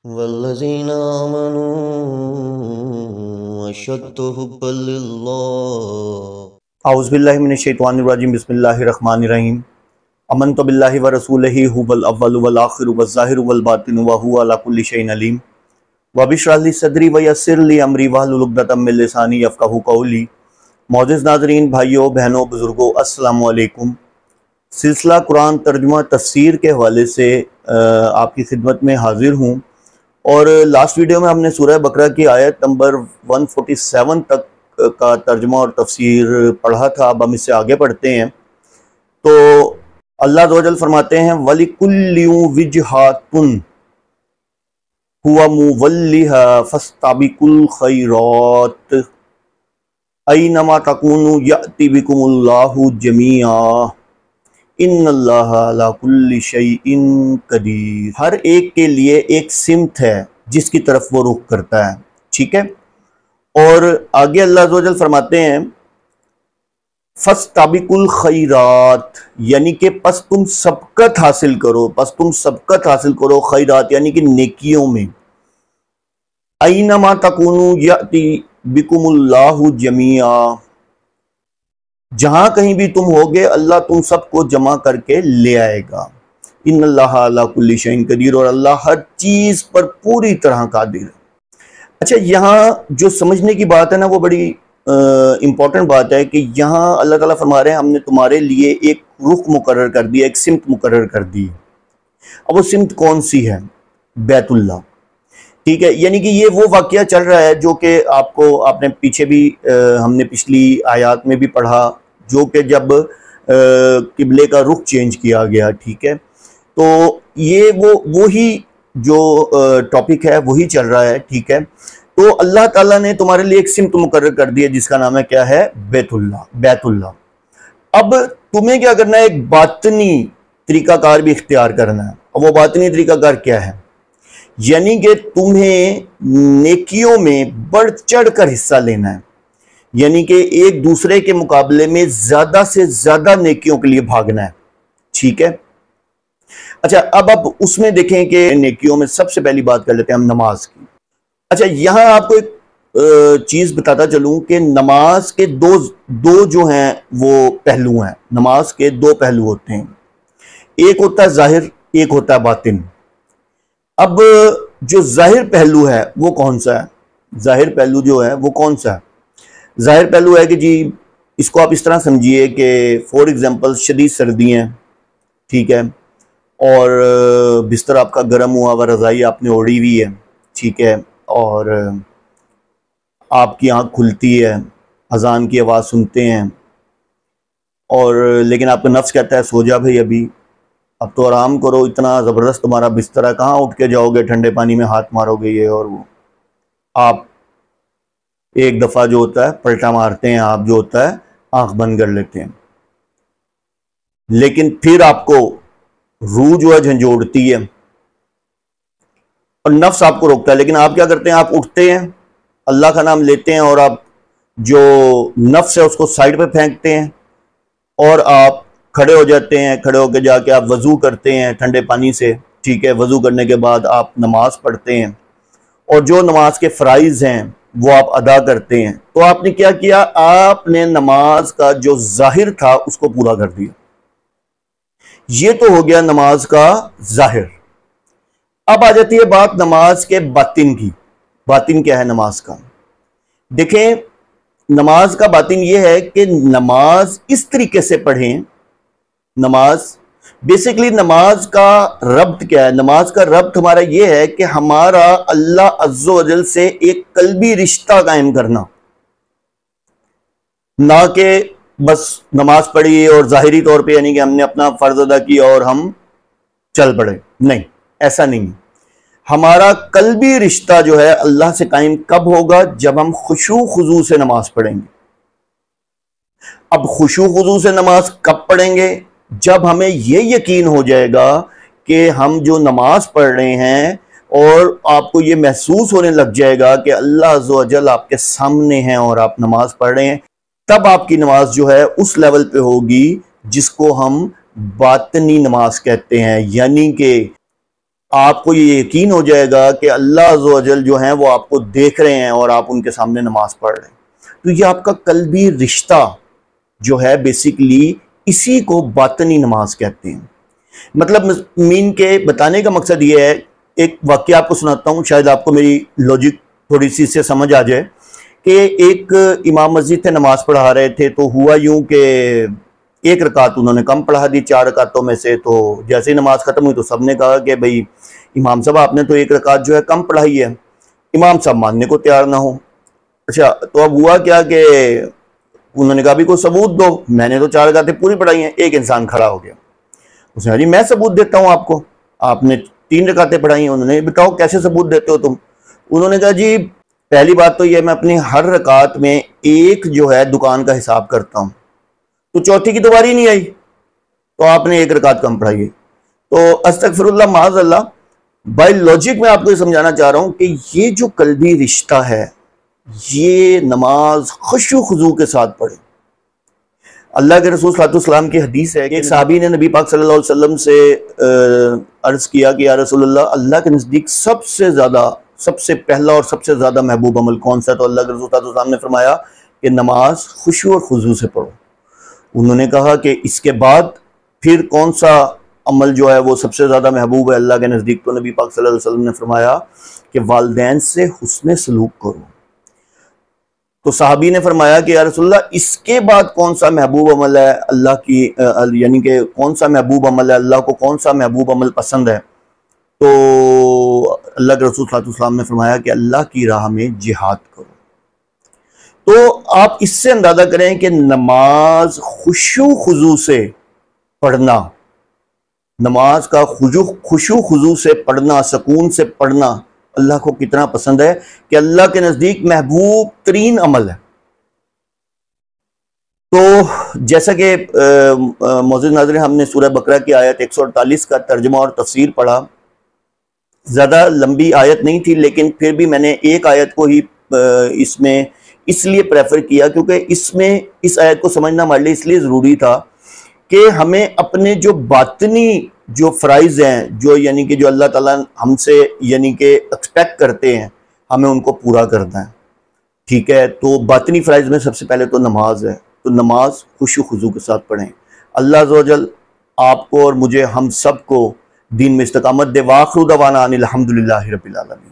والذین آمنوا اشد حبا للہ۔ اعوذ باللہ من الشیطان الرجیم، بسم اللہ الرحمن الرحیم۔ امنت باللہ ورسولہ هو الاول والآخر والظاہر والباطن وهو علی کل شیء علیم۔ رب اشرح لی صدری ویسر لی امری واحلل عقدۃ من لسانی یفقہوا قولی۔ معزز ناظرین، بھائیوں، بہنوں، بزرگوں، السلام علیکم۔ سلسلہ قرآن ترجمہ تفسیر کے حوالے سے آپ کی خدمت میں حاضر ہوں، اور لاسٹ ویڈیو میں ہم نے سورہ بقرہ کی آیت نمبر 147 تک کا ترجمہ اور تفسیر پڑھا تھا۔ اب ہم اس سے آگے پڑھتے ہیں۔ تو اللہ عز و جل فرماتے ہیں وَلِكُلِّ وِجْهَةٌ هُوَ مُوَلِّهَا فَاسْتَبِقُوا الْخَيْرَاتِ أَيْنَمَا تَكُونُوا يَأْتِ بِكُمُ اللَّهُ جَمِيعًا ان اللہ علی کل شیء قدیر۔ ہر ایک کے لیے ایک سمت ہے جس کی طرف وہ رخ کرتا ہے، ٹھیک ہے۔ اور آگے اللہ عز و جل فرماتے ہیں فَاسْتَبِقُوا الْخَيْرَاتِ، یعنی کہ پس تم سبقت حاصل کرو، خیرات یعنی کہ نیکیوں میں۔ اَيْنَمَا تَكُونُوا يَأْتِ بِكُمُ اللَّهُ جَمِيعًا، جہاں کہیں بھی تم ہوگے اللہ تم سب کو جمع کر کے لے آئے گا۔ ان اللہ علی کل شیء قدیر، اور اللہ ہر چیز پر پوری طرح قادر ہے۔ اچھا، یہاں جو سمجھنے کی بات ہے نا، وہ بڑی امپورٹنٹ بات ہے کہ یہاں اللہ تعالیٰ فرما رہے ہیں ہم نے تمہارے لیے ایک رخ مقرر کر دیا، ایک سمت مقرر کر دی۔ اب وہ سمت کون سی ہے؟ بیت اللہ، ٹھیک ہے۔ یعنی کہ یہ وہ واقعہ چل رہا ہے جو کہ آپ نے پیچھے بھی ہم نے پچھلی آیات میں بھی پڑھا، جو کہ جب قبلے کا رخ چینج کیا گیا، ٹھیک ہے۔ تو یہ وہی جو ٹاپک ہے وہی چل رہا ہے، ٹھیک ہے۔ تو اللہ تعالیٰ نے تمہارے لیے ایک سمت مقرر کر دی ہے جس کا نام ہے کیا ہے؟ بیت اللہ۔ اب تمہیں کیا کرنا ہے؟ ایک باطنی طریقہ کار بھی اختیار کرنا ہے۔ اب وہ باطنی طریقہ کار کیا ہے؟ یعنی کہ تمہیں نیکیوں میں بڑھ چڑھ کر حصہ لینا ہے، یعنی کہ ایک دوسرے کے مقابلے میں زیادہ سے زیادہ نیکیوں کے لیے بھاگنا ہے، ٹھیک ہے۔ اچھا، اب اس میں دیکھیں کہ نیکیوں میں سب سے پہلی بات کر لیتے ہیں ہم نماز کی۔ اچھا، یہاں آپ کو ایک چیز بتاتا چلوں کہ نماز کے دو جو ہیں وہ پہلو ہیں۔ نماز کے دو پہلو ہوتے ہیں، ایک ہوتا ہے ظاہر، ایک ہوتا ہے باطن۔ اب جو ظاہر پہلو ہے وہ کون سا ہے؟ ظاہر پہلو جو ہے وہ کون سا ہے؟ ظاہر پہلو ہے کہ جی اس کو آپ اس طرح سمجھیے کہ فور ایگزامپل شدید سردی ہیں، ٹھیک ہے، اور بستر آپ کا گرم ہوا ہوا، رضائی آپ نے اوڑھی ہوئی ہے، ٹھیک ہے، اور آپ کی آنکھ کھلتی ہے، اذان کی آواز سنتے ہیں، اور لیکن آپ کا نفس کہتا ہے سو جا بھائی، اب تو آرام کرو، اتنا زبردست تمہارا بستر ہے، کہاں اٹھ کے جاؤ گے، ٹھنڈے پانی میں ہاتھ مارو گے یہ اور وہ۔ آپ ایک دفعہ جو ہوتا ہے پلٹا مارتے ہیں، آپ جو ہوتا ہے آنکھ بند کر لیتے ہیں، لیکن پھر آپ کو روح جو ہے جھنجھوڑتی ہے اور نفس آپ کو روکتا ہے، لیکن آپ کیا کرتے ہیں؟ آپ اٹھتے ہیں، اللہ کا نام لیتے ہیں، اور آپ جو نفس ہے اس کو سائڈ پہ پھینکتے ہیں، اور آپ کھڑے ہو جاتے ہیں، کھڑے ہو کے جا کے آپ وضو کرتے ہیں ٹھنڈے پانی سے، ٹھیک ہے۔ وضو کرنے کے بعد آپ نماز پڑھتے ہیں، اور جو نماز کے فرائض ہیں وہ آپ ادا کرتے ہیں۔ تو آپ نے کیا کیا؟ آپ نے نماز کا جو ظاہر تھا اس کو پورا کر دیا۔ یہ تو ہو گیا نماز کا ظاہر۔ اب آ جاتی ہے بات نماز کے باطن کی۔ باطن کیا ہے نماز کا؟ دیکھیں، نماز کا باطن یہ ہے کہ نماز اس طریقے سے پڑھیں۔ بیسیکلی نماز کا ربط کیا ہے؟ نماز کا ربط ہمارا یہ ہے کہ ہمارا اللہ عز و جل سے ایک قلبی رشتہ قائم کرنا، نہ کہ بس نماز پڑھی اور ظاہری طور پہ یعنی کہ ہم نے اپنا فرض ادا کیا اور ہم چل پڑے، نہیں، ایسا نہیں۔ ہمارا قلبی رشتہ جو ہے اللہ سے قائم کب ہوگا؟ جب ہم خشوع خضوع سے نماز پڑھیں گے۔ اب خشوع خضوع سے نماز کب پڑھیں گے؟ جب ہمیں یہ یقین ہو جائے گا کہ ہم جو نماز پڑھ رہے ہیں اور آپ کو یہ محسوس ہونے لگ جائے گا کہ اللہ عز و جل آپ کے سامنے ہیں اور آپ نماز پڑھ رہے ہیں، تب آپ کی نماز جو ہے اس لیول پہ ہوگی جس کو ہم باطنی نماز کہتے ہیں، یعنی کہ آپ کو یہ یقین ہو جائے گا کہ اللہ عز و جل جو ہیں وہ آپ کو دیکھ رہے ہیں اور آپ ان کے سامنے نماز پڑھ رہے ہیں، تو یہ آپ کا قلبی رشتہ جو ہے بیسیکلی اسی کو باطنی نماز کہتے ہیں۔ مطلب مین کے بتانے کا مقصد یہ ہے، ایک واقعہ آپ کو سناتا ہوں، شاید آپ کو میری لوجک تھوڑی سی سے سمجھ آ جائے، کہ ایک امام مسجد تھے، نماز پڑھا رہے تھے، تو ہوا یوں کہ ایک رکعت انہوں نے کم پڑھا دی 4 رکعتوں میں سے، تو جیسے ہی نماز ختم ہوئی تو سب نے کہا کہ بھئی امام صاحب آپ نے تو ایک رکعت جو ہے کم پڑھائی ہے۔ امام صاحب ماننے کو تیار نہ ہو۔ اچھا تو اب ہوا کیا کہ انہوں نے کہا بھی کوئی ثبوت دو، میں نے تو 4 رکعتیں پوری پڑھائی ہیں۔ ایک انسان کھڑا ہو گیا، اس نے کہا جی میں ثبوت دیتا ہوں آپ کو، آپ نے 3 رکعتیں پڑھائی ہیں۔ انہوں نے بتاؤ کیسے ثبوت دیتے ہو تم؟ انہوں نے کہا جی پہلی بات تو یہ میں اپنی ہر رکعت میں ایک جو ہے دکان کا حساب کرتا ہوں، تو چوتھی کی تو باری نہیں آئی، تو آپ نے 1 رکعت کم پڑھائی ہے۔ تو استغفر اللہ معاذ اللہ، بائی لاجک میں آپ کو یہ سمجھانا چاہ رہا ہوں کہ یہ جو قلبی رشتہ ہے، یہ نماز خشوع و خضوع کے ساتھ پڑھے۔ اللہ کے رسول صلی اللہ علیہ وسلم کی حدیث ہے کہ ایک صحابی نے نبی پاک صلی اللہ علیہ وسلم سے عرض کیا کہ یا رسول اللہ کے نزدیک سب سے پہلا اور سب سے زیادہ محبوب عمل کون سا ہے؟ تو اللہ کے رسول صلی اللہ علیہ وسلم نے فرمایا کہ نماز خشوع اور خضوع سے پڑھو۔ انہوں نے کہا کہ اس کے بعد پھر کون سا عمل جو ہے وہ سب سے زیادہ محبوب ہے اللہ کے نزدیک؟ تو نبی پاک صلی اللہ علیہ وسلم نے فرمایا کہ والدین سے حسن سلوک کرو۔ تو صحابی نے فرمایا کہ یا رسول اللہ اس کے بعد کون سا محبوب عمل ہے اللہ کی، یعنی کہ کون سا محبوب عمل ہے، اللہ کو کون سا محبوب عمل پسند ہے؟ تو اللہ کے رسول صلی اللہ علیہ وسلم نے فرمایا کہ اللہ کی راہ میں جہاد کرو۔ تو آپ اس سے اندازہ کریں کہ نماز خشوع خضوع سے پڑھنا، نماز کا خشوع خضوع سے پڑھنا، سکون سے پڑھنا اللہ کو کتنا پسند ہے کہ اللہ کے نزدیک محبوب ترین عمل ہے۔ تو جیسا کہ معزز ناظرین ہم نے سورہ بقرہ کی آیت 148 کا ترجمہ اور تفسیر پڑھا، زیادہ لمبی آیت نہیں تھی لیکن پھر بھی میں نے ایک آیت کو ہی اس میں اس لیے پریفر کیا کیونکہ اس آیت کو سمجھنا ہمارے لیے اس لیے ضروری تھا کہ ہمیں اپنے جو باطنی جو فرائض ہیں، جو یعنی کہ جو اللہ تعالیٰ ہم سے یعنی کہ ایکسپیکٹ کرتے ہیں، ہمیں ان کو پورا کرنا ہے، ٹھیک ہے؟ تو باطنی فرائض میں سب سے پہلے تو نماز ہے، تو نماز خشوع و خضوع کے ساتھ پڑھیں۔ اللہ عز و جل آپ کو اور مجھے ہم سب کو دین میں استقامت دے۔ وآخر دعوانا ان الحمدللہ رب العالمین۔